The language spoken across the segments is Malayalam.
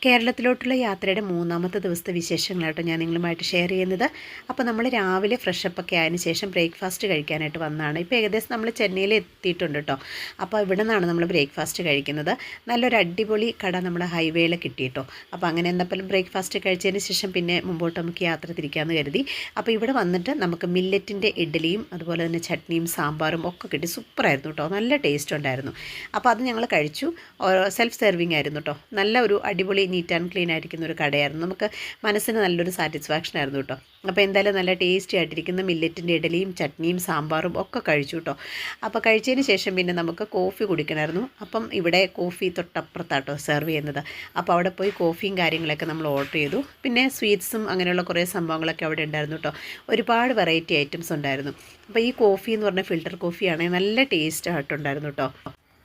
കേരളത്തിലോട്ടുള്ള യാത്രയുടെ മൂന്നാമത്തെ ദിവസത്തെ വിശേഷങ്ങളാട്ടോ ഞാൻ നിങ്ങളുമായിട്ട് ഷെയർ ചെയ്യുന്നത്. അപ്പോൾ നമ്മൾ രാവിലെ ഫ്രഷപ്പൊക്കെ ആയതിനു ശേഷം ബ്രേക്ക്ഫാസ്റ്റ് കഴിക്കാനായിട്ട് വന്നതാണ്. ഇപ്പോൾ ഏകദേശം നമ്മൾ ചെന്നൈയിൽ എത്തിയിട്ടുണ്ട് കേട്ടോ. അപ്പോൾ ഇവിടെ നിന്നാണ് നമ്മൾ ബ്രേക്ക്ഫാസ്റ്റ് കഴിക്കുന്നത്. നല്ലൊരു അടിപൊളി കട നമ്മുടെ ഹൈവേയിൽ കിട്ടിയിട്ടോ. അപ്പോൾ അങ്ങനെ എന്തായാലും ബ്രേക്ക്ഫാസ്റ്റ് കഴിച്ചതിന് ശേഷം പിന്നെ മുമ്പോട്ട് നമുക്ക് യാത്ര തിരിക്കാമെന്ന് കരുതി. അപ്പോൾ ഇവിടെ വന്നിട്ട് നമുക്ക് മില്ലറ്റിൻ്റെ ഇഡ്ഡലിയും അതുപോലെ തന്നെ ചട്നിയും സാമ്പാറും ഒക്കെ കിട്ടി. സൂപ്പറായിരുന്നു കേട്ടോ, നല്ല ടേസ്റ്റ് ഉണ്ടായിരുന്നു. അപ്പോൾ അത് ഞങ്ങൾ കഴിച്ചു. സെൽഫ് സെർവിങ് ആയിരുന്നു കേട്ടോ. നല്ല ഒരു അടിപൊളി നീറ്റ് ആൻഡ് ക്ലീൻ ആയിരിക്കുന്ന ഒരു കടയായിരുന്നു. നമുക്ക് മനസ്സിന് നല്ലൊരു സാറ്റിസ്ഫാക്ഷൻ ആയിരുന്നു കേട്ടോ. അപ്പോൾ എന്തായാലും നല്ല ടേസ്റ്റി ആയിട്ടിരിക്കുന്ന മില്ലറ്റിൻ്റെ ഇഡലിയും ചട്നിയും സാമ്പാറും ഒക്കെ കഴിച്ചു കേട്ടോ. അപ്പോൾ കഴിച്ചതിന് ശേഷം പിന്നെ നമുക്ക് കോഫി കുടിക്കണമായിരുന്നു. അപ്പം ഇവിടെ കോഫി തൊട്ടപ്പുറത്താട്ടോ സെർവ് ചെയ്യുന്നത്. അപ്പോൾ അവിടെ പോയി കോഫിയും കാര്യങ്ങളൊക്കെ നമ്മൾ ഓർഡർ ചെയ്തു. പിന്നെ സ്വീറ്റ്സും അങ്ങനെയുള്ള കുറേ സംഭവങ്ങളൊക്കെ അവിടെ ഉണ്ടായിരുന്നു കേട്ടോ. ഒരുപാട് വെറൈറ്റി ഐറ്റംസ് ഉണ്ടായിരുന്നു. അപ്പോൾ ഈ കോഫി എന്ന് പറഞ്ഞാൽ ഫിൽറ്റർ കോഫിയാണെങ്കിൽ നല്ല ടേസ്റ്റ് ആയിട്ടുണ്ടായിരുന്നു കേട്ടോ.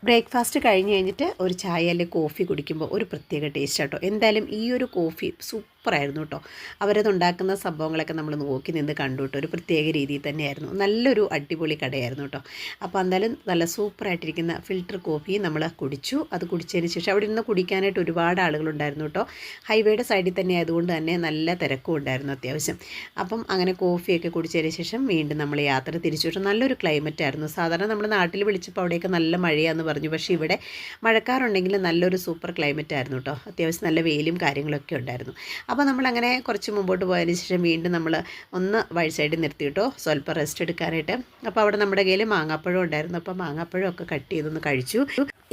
ബ്രേക്ക്ഫാസ്റ്റ് കഴിഞ്ഞ് കഴിഞ്ഞിട്ട് ഒരു ചായ അല്ലെങ്കിൽ കോഫി കുടിക്കുമ്പോൾ ഒരു പ്രത്യേക ടേസ്റ്റ് കേട്ടോ. എന്തായാലും ഈ ഒരു കോഫി സൂപ്പറായിരുന്നു കേട്ടോ. അവരതുണ്ടാക്കുന്ന സംഭവങ്ങളൊക്കെ നമ്മൾ നോക്കി നിന്ന് കണ്ടു കേട്ടോ. ഒരു പ്രത്യേക രീതിയിൽ തന്നെയായിരുന്നു. നല്ലൊരു അടിപൊളി കടയായിരുന്നു കേട്ടോ. അപ്പോൾ എന്തായാലും നല്ല സൂപ്പറായിട്ടിരിക്കുന്ന ഫിൽറ്റർ കോഫി നമ്മൾ കുടിച്ചു. അത് കുടിച്ചതിന് ശേഷം അവിടെ നിന്ന് കുടിക്കാനായിട്ട് ഒരുപാട് ആളുകളുണ്ടായിരുന്നു കേട്ടോ. ഹൈവേയുടെ സൈഡിൽ തന്നെ ആയതുകൊണ്ട് തന്നെ നല്ല തിരക്കും ഉണ്ടായിരുന്നു അത്യാവശ്യം. അപ്പം അങ്ങനെ കോഫിയൊക്കെ കുടിച്ചതിന് ശേഷം വീണ്ടും നമ്മൾ യാത്ര തിരിച്ചു വിട്ടു. നല്ലൊരു ക്ലൈമറ്റ് ആയിരുന്നു. സാധാരണ നമ്മുടെ നാട്ടിൽ വിളിച്ചപ്പോൾ അവിടെയൊക്കെ നല്ല മഴയാണെന്ന് പറഞ്ഞു. പക്ഷേ ഇവിടെ മഴക്കാറുണ്ടെങ്കിലും നല്ലൊരു സൂപ്പർ ക്ലൈമറ്റ് ആയിരുന്നു കേട്ടോ. അത്യാവശ്യം നല്ല വെയിലും കാര്യങ്ങളൊക്കെ ഉണ്ടായിരുന്നു. അപ്പോൾ നമ്മളങ്ങനെ കുറച്ച് മുമ്പോട്ട് പോയതിന് ശേഷം വീണ്ടും നമ്മൾ ഒന്ന് വഴി സൈഡിൽ നിർത്തി കേട്ടോ, സ്വല്പം റെസ്റ്റ് എടുക്കാനായിട്ട്. അപ്പോൾ അവിടെ നമ്മുടെ കയ്യിൽ മാങ്ങാപ്പഴം ഉണ്ടായിരുന്നു. അപ്പോൾ മാങ്ങാപ്പഴം ഒക്കെ കട്ട് ചെയ്തൊന്ന് കഴിച്ചു.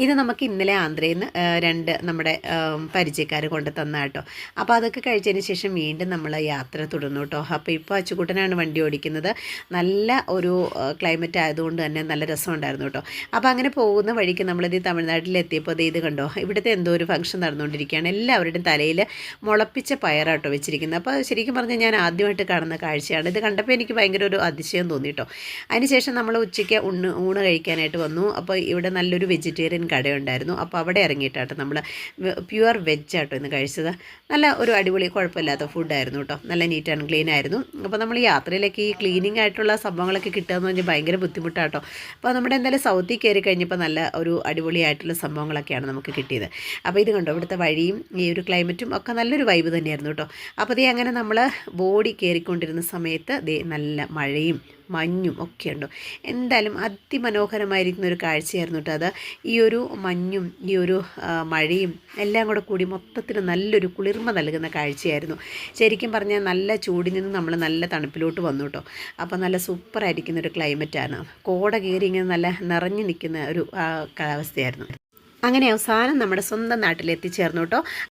ഇത് നമുക്ക് ഇന്നലെ ആന്ധ്രയിൽ നിന്ന് രണ്ട് നമ്മുടെ പരിചയക്കാർ കൊണ്ട് തന്ന കേട്ടോ. അപ്പോൾ അതൊക്കെ കഴിച്ചതിന് ശേഷം വീണ്ടും നമ്മൾ യാത്ര തുടർന്നു കേട്ടോ. അപ്പോൾ ഇപ്പോൾ അച്ചുകൂട്ടനാണ് വണ്ടി ഓടിക്കുന്നത്. നല്ല ഒരു ക്ലൈമറ്റ് ആയതുകൊണ്ട് തന്നെ നല്ല രസമുണ്ടായിരുന്നു കേട്ടോ. അപ്പോൾ അങ്ങനെ പോകുന്ന വഴിക്ക് നമ്മളിത് തമിഴ്നാട്ടിലെത്തിയപ്പോൾ ഇത് കണ്ടോ, ഇവിടുത്തെ എന്തോ ഒരു ഫംഗ്ഷൻ നടന്നുകൊണ്ടിരിക്കുകയാണ്. എല്ലാവരുടെയും തലയിൽ മുളപ്പിച്ച പയറാട്ടോ വെച്ചിരിക്കുന്നത്. അപ്പോൾ ശരിക്കും പറഞ്ഞാൽ ഞാൻ ആദ്യമായിട്ട് കാണുന്ന കാഴ്ചയാണ്. ഇത് കണ്ടപ്പോൾ എനിക്ക് ഭയങ്കര ഒരു അതിശയം തോന്നി കേട്ടോ. അതിനുശേഷം നമ്മൾ ഉച്ചയ്ക്ക് ഊണ് കഴിക്കാനായിട്ട് വന്നു. അപ്പോൾ ഇവിടെ നല്ലൊരു വെജിറ്റേറിയൻ കടയുണ്ടായിരുന്നു. അപ്പോൾ അവിടെ ഇറങ്ങിയിട്ടാട്ടോ നമ്മൾ പ്യുവർ വെജ് ആട്ടോ ഇന്ന് കഴിച്ചത്. നല്ല ഒരു അടിപൊളി കുഴപ്പമില്ലാത്ത ഫുഡായിരുന്നു കേട്ടോ. നല്ല നീറ്റ് ആൻഡ് ക്ലീൻ ആയിരുന്നു. അപ്പോൾ നമ്മൾ യാത്രയിലേക്ക് ഈ ക്ലീനിങ് ആയിട്ടുള്ള സംഭവങ്ങളൊക്കെ കിട്ടുകയെന്ന് പറഞ്ഞാൽ ഭയങ്കര ബുദ്ധിമുട്ടാട്ടോ. അപ്പോൾ നമ്മുടെ എന്തായാലും സൗത്തിൽ കയറി കഴിഞ്ഞപ്പോൾ നല്ല ഒരു അടിപൊളിയായിട്ടുള്ള സംഭവങ്ങളൊക്കെയാണ് നമുക്ക് കിട്ടിയത്. അപ്പോൾ ഇത് കണ്ടോ, ഇവിടുത്തെ വഴിയും ഈ ഒരു ക്ലൈമറ്റും ഒക്കെ നല്ലൊരു വൈബ് തന്നെയായിരുന്നു കേട്ടോ. അപ്പോൾ ദേ അങ്ങനെ നമ്മൾ ബോഡി കയറിക്കൊണ്ടിരുന്ന സമയത്ത് ദേ നല്ല മഴയും മഞ്ഞും ഒക്കെ ഉണ്ടോ. എന്തായാലും അതിമനോഹരമായിരിക്കുന്ന ഒരു കാഴ്ചയായിരുന്നു കേട്ടോ അത്. ഈ ഒരു മഞ്ഞും ഈ ഒരു മഴയും എല്ലാം കൂടെ കൂടി മൊത്തത്തിൽ നല്ലൊരു കുളിർമ നൽകുന്ന കാഴ്ചയായിരുന്നു. ശരിക്കും പറഞ്ഞാൽ നല്ല ചൂടിൽ നിന്ന് നമ്മൾ നല്ല തണുപ്പിലോട്ട് വന്നു കേട്ടോ. അപ്പോൾ നല്ല സൂപ്പറായിരിക്കുന്ന ഒരു ക്ലൈമറ്റാണ്. കോട കയറി ഇങ്ങനെ നല്ല നിറഞ്ഞു നിൽക്കുന്ന ഒരു കാലാവസ്ഥയായിരുന്നു. അങ്ങനെ അവസാനം നമ്മുടെ സ്വന്തം നാട്ടിലെത്തിച്ചേർന്നു കേട്ടോ.